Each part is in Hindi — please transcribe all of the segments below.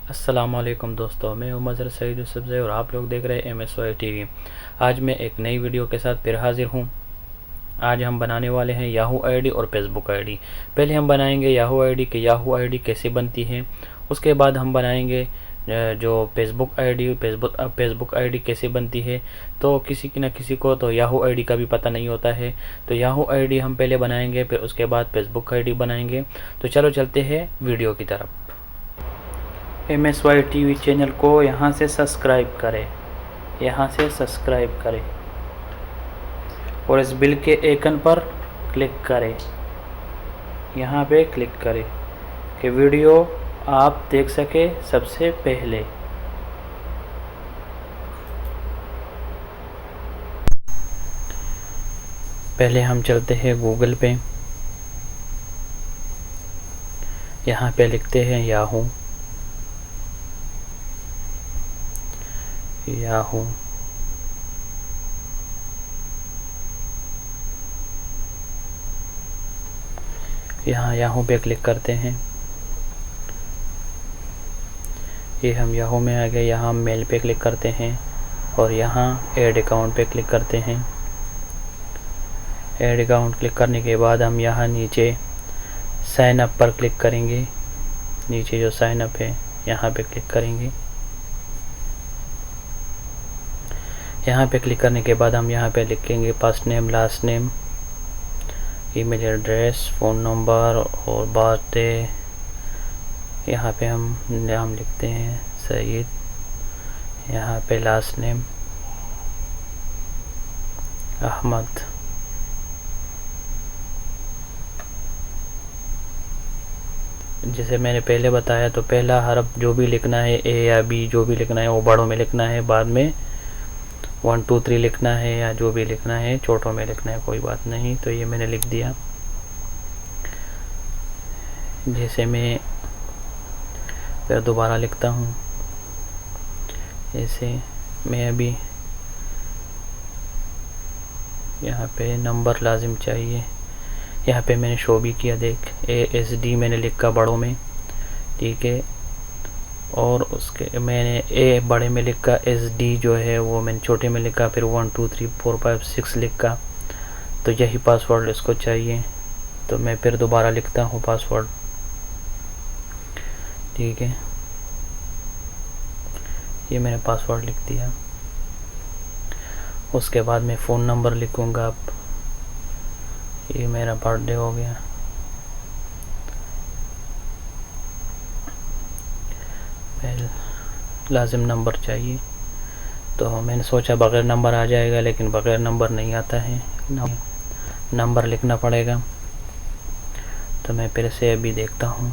अस्सलामुअलैकुम दोस्तों, मैं हूं मज़हर सईद यूसुफ़ज़ई और आप लोग देख रहे हैं MSY टीवी। आज मैं एक नई वीडियो के साथ फिर हाज़िर हूं। आज हम बनाने वाले हैं याहू आईडी और फेसबुक आईडी। पहले हम बनाएंगे याहू आईडी कि याहू आईडी कैसे बनती है। उसके बाद हम बनाएंगे जो फेसबुक आईडी कैसे बनती है। तो किसी की न किसी को तो याहू आईडी का भी पता नहीं होता है। तो याहू आईडी हम पहले बनाएंगे, फिर उसके बाद फेसबुक आईडी बनाएंगे। तो चलो चलते हैं वीडियो की तरफ। MSY टीवी चैनल को यहाँ से सब्सक्राइब करें और इस बिल के आइकन पर क्लिक करें। यहाँ पे क्लिक करें कि वीडियो आप देख सके सबसे पहले। पहले हम चलते हैं गूगल पे। यहाँ पे लिखते हैं याहू। यहाँ याहू पे क्लिक करते हैं। ये हम याहू में आ गए। यहाँ मेल पे क्लिक करते हैं और यहाँ ऐड अकाउंट पे क्लिक करते हैं। ऐड अकाउंट क्लिक करने के बाद हम यहाँ नीचे साइन अप पर क्लिक करेंगे। नीचे जो साइन अप है यहाँ पे क्लिक करेंगे। यहाँ पे क्लिक करने के बाद हम यहाँ पे लिखेंगे first name, last name, email address, phone number और बर्थडे। यहाँ पे हम नाम लिखते हैं सईद। यहाँ पे लास्ट नेम अहमद। जैसे मैंने पहले बताया, तो पहला हरफ जो भी लिखना है, ए या बी जो भी लिखना है वो बड़ों में लिखना है। बाद में 1 2 3 लिखना है या जो भी लिखना है छोटों में लिखना है, कोई बात नहीं। तो ये मैंने लिख दिया। जैसे मैं फिर दोबारा लिखता हूँ। जैसे मैं अभी यहाँ पे नंबर लाजिम चाहिए। यहाँ पे मैंने शो भी किया, देख ASD मैंने लिखा बड़ों में, ठीक है। और उसके मैंने ए बड़े में लिखा, SD जो है वो मैंने छोटे में लिखा, फिर 1 2 3 4 5 6 लिखा। तो यही पासवर्ड इसको चाहिए। तो मैं फिर दोबारा लिखता हूँ पासवर्ड, ठीक है। ये मैंने पासवर्ड लिख दिया। उसके बाद मैं फ़ोन नंबर लिखूँगा। अब ये मेरा बर्थडे हो गया। लाजिम नंबर चाहिए। तो मैंने सोचा बग़ैर नंबर आ जाएगा, लेकिन बग़ैर नंबर नहीं आता है, नंबर लिखना पड़ेगा। तो मैं फिर से अभी देखता हूँ।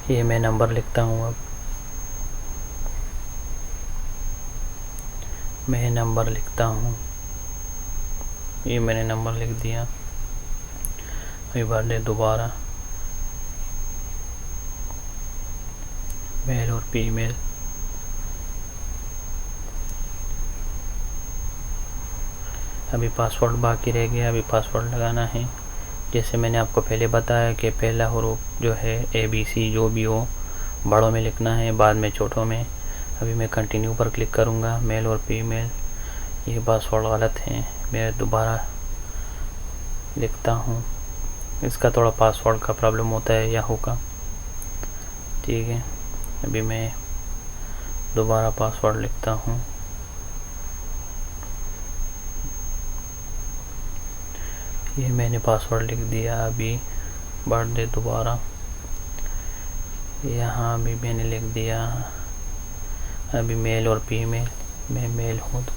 ये मैं नंबर लिखता हूँ। अब मैं नंबर लिखता हूँ। ये मैंने नंबर लिख दिया। अभी बर्थडे दोबारा, मेल और फीमेल। अभी पासवर्ड बाकी रह गया। अभी पासवर्ड लगाना है। जैसे मैंने आपको पहले बताया कि पहला हरूफ जो है ABC जो भी हो बड़ों में लिखना है, बाद में छोटों में। अभी मैं कंटिन्यू पर क्लिक करूँगा। मेल और फीमेल, ये पासवर्ड गलत है। मैं दोबारा लिखता हूँ। इसका थोड़ा पासवर्ड का प्रॉब्लम होता है याहू का, ठीक है। अभी मैं दोबारा पासवर्ड लिखता हूँ। ये मैंने पासवर्ड लिख दिया। अभी बर्थडे दोबारा, यहाँ भी मैंने लिख दिया। अभी मेल और फीमेल, मैं मेल हूँ तो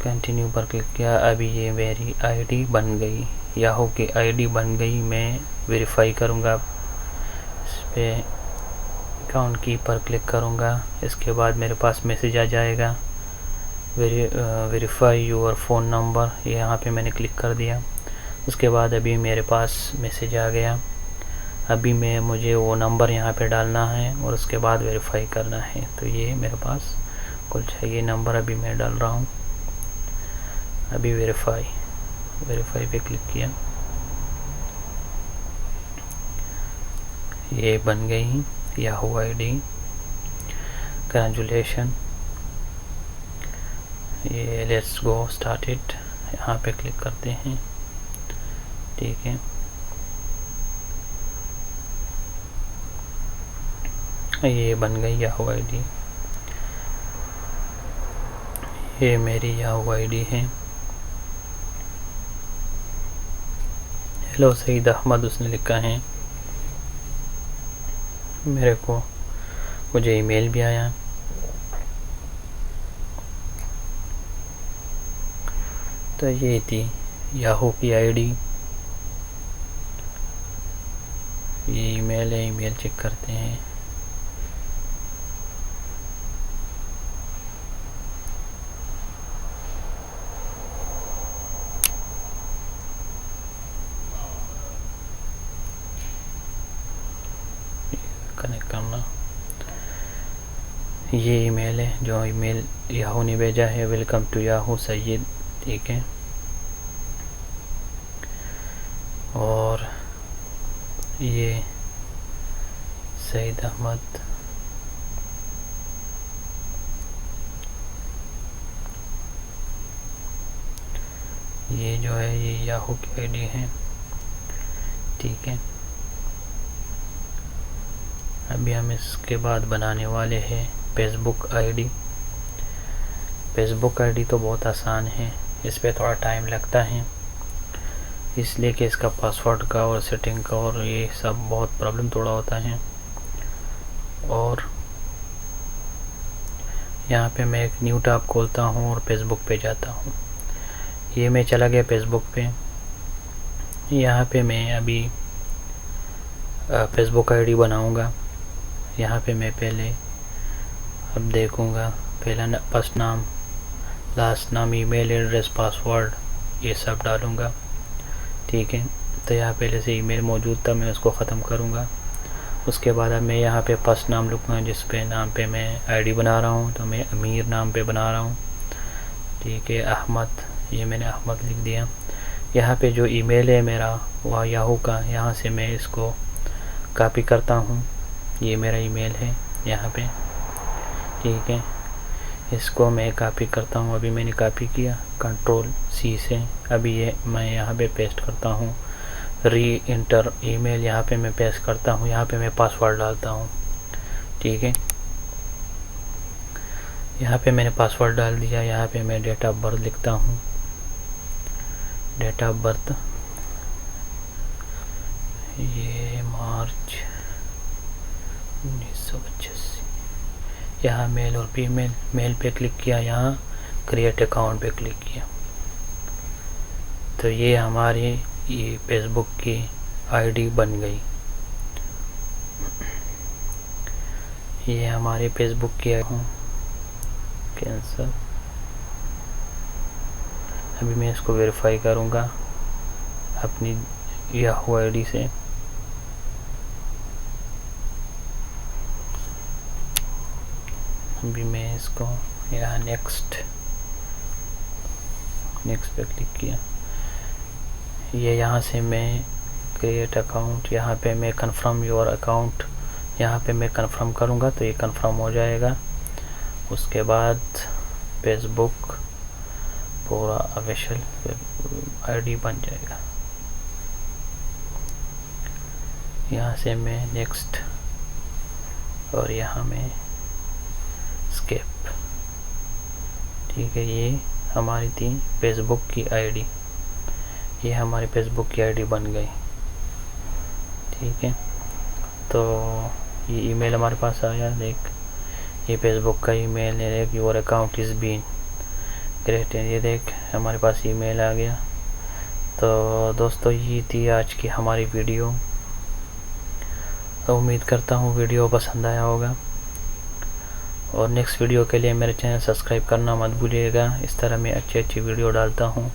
कंटिन्यू पर क्लिक किया। अभी ये मेरी आईडी बन गई, याहू की आईडी बन गई। मैं वेरीफाई करूँगा। इस पर अकाउंट की पर क्लिक करूँगा। इसके बाद मेरे पास मैसेज आ जाएगा, वेरीफाई योर फ़ोन नंबर। यहाँ पे मैंने क्लिक कर दिया। उसके बाद अभी मेरे पास मैसेज आ गया। अभी मुझे वो नंबर यहाँ पे डालना है और उसके बाद वेरीफाई करना है। तो ये मेरे पास कुल चाहिए नंबर। अभी मैं डाल रहा हूँ। अभी वेरीफाई पे क्लिक किया। ये बन गई याहू आईडी। कंग्रेचुलेशन। ये लेट्स गो स्टार्ट इट, यहाँ पे क्लिक करते हैं। ठीक है, ये बन गई याहू आईडी। ये मेरी याहू आईडी है। हेलो सईद अहमद उसने लिखा है। मेरे को मुझे ईमेल भी आया। तो ये थी याहू की आईडी। ये ईमेल है, ईमेल चेक करते हैं। कनेक्ट करना। ये ईमेल है जो ईमेल याहू ने भेजा है, वेलकम टू याहू सैयद। ठीक है, और ये सईद अहमद। ये जो है ये याहू की आईडी है। ठीक है, अभी हम इसके बाद बनाने वाले हैं फेसबुक आईडी। फेसबुक आईडी तो बहुत आसान है, इस पे थोड़ा टाइम लगता है, इसलिए कि इसका पासवर्ड का और सेटिंग का और ये सब बहुत प्रॉब्लम थोड़ा होता है। और यहाँ पे मैं एक न्यू टैब खोलता हूँ और फेसबुक पे जाता हूँ। ये मैं चला गया फेसबुक पे। यहाँ पे मैं अभी फेसबुक आईडी बनाऊँगा। यहाँ पे मैं पहले अब देखूँगा, पहला फर्स्ट नाम, लास्ट नाम, ईमेल एड्रेस, पासवर्ड, ये सब डालूँगा। ठीक है, तो यहाँ पहले से ईमेल मौजूद था, मैं उसको ख़त्म करूँगा। उसके बाद अब मैं यहाँ पे फर्स्ट नाम लिखूँगा, जिस पे नाम पे मैं आईडी बना रहा हूँ, तो मैं अमीर नाम पे बना रहा हूँ। ठीक है, अहमद, ये मैंने अहमद लिख दिया। यहाँ पे जो ईमेल है मेरा वह याहू का, यहाँ से मैं इसको कॉपी करता हूँ। ये मेरा ईमेल है यहाँ पे। ठीक है, इसको मैं कॉपी करता हूँ। अभी मैंने कॉपी किया कंट्रोल सी से। अभी ये मैं यहाँ पे पेस्ट करता हूँ। री इंटर ईमेल यहाँ पे मैं पेस्ट करता हूँ। यहाँ पे मैं पासवर्ड डालता हूँ। ठीक है, यहाँ पे मैंने पासवर्ड डाल दिया। यहाँ पे मैं डेट ऑफ बर्थ लिखता हूँ। डेट ऑफ बर्थ ये मार्च 1985। यहाँ मेल और फीमेल, मेल पे क्लिक किया, यहाँ क्रिएट अकाउंट पे क्लिक किया। तो ये हमारी ये फेसबुक की आईडी बन गई। ये हमारे फेसबुक की कैंसर। अभी मैं इसको वेरीफाई करूँगा अपनी याहू आईडी से। अभी मैं इसको यहाँ नेक्स्ट पे क्लिक किया। ये यहाँ से मैं क्रिएट अकाउंट, यहाँ पे मैं कंफर्म योर अकाउंट, यहाँ पे मैं कंफर्म करूँगा तो ये कंफर्म हो जाएगा। उसके बाद फेसबुक पूरा ऑफिशियल आईडी बन जाएगा। यहाँ से मैं नेक्स्ट और यहाँ में स्केप। ठीक है, ये हमारी थी फेसबुक की आईडी। ये हमारी फेसबुक की आईडी बन गई। ठीक है, तो ये ईमेल हमारे पास आया। देख, ये फेसबुक का ईमेल है। देख, your account is been great. ये देख हमारे पास ईमेल आ गया। तो दोस्तों ये थी आज की हमारी वीडियो। उम्मीद करता हूँ वीडियो पसंद आया होगा, और नेक्स्ट वीडियो के लिए मेरे चैनल सब्सक्राइब करना मत भूलिएगा। इस तरह मैं अच्छी वीडियो डालता हूँ।